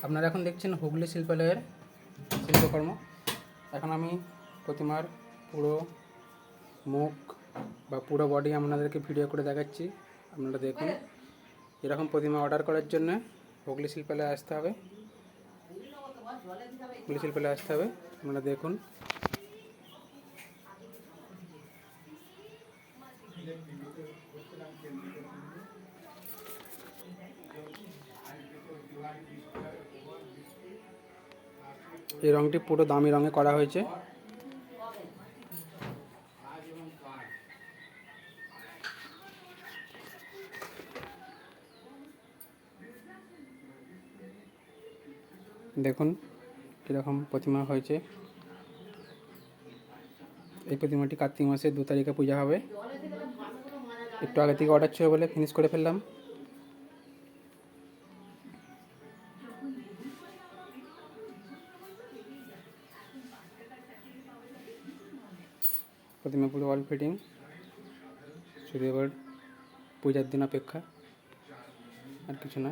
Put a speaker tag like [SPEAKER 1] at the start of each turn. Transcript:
[SPEAKER 1] আপনারা এখন দেখছেন হুগলি শিল্পালয়ের শিল্পকর্ম। এখন আমি প্রতিমার পুরো মুখ বা পুরো বডি আপনাদেরকে ভিডিও করে দেখাচ্ছি। আপনারা দেখুন। এরকম প্রতিমা অর্ডার করার জন্য হুগলি শিল্পালয়ে আসতে হবে। হুগলি শিল্পালয়ে আসতে হবে। আপনারা দেখুন। এই রঙটি পুরো দামি রঙে করা হয়েছে। দেখুন কীরকম প্রতিমা হয়েছে। এই প্রতিমাটি কার্তিক মাসের 2 তারিখে পূজা হবে। একটু আগে থেকে অর্ডার ছিল বলে ফিনিশ করে ফেললাম। প্রতিমা পুরো অল ফিটিং, শুধু এবার পূজার দিন অপেক্ষা, আর কিছু না।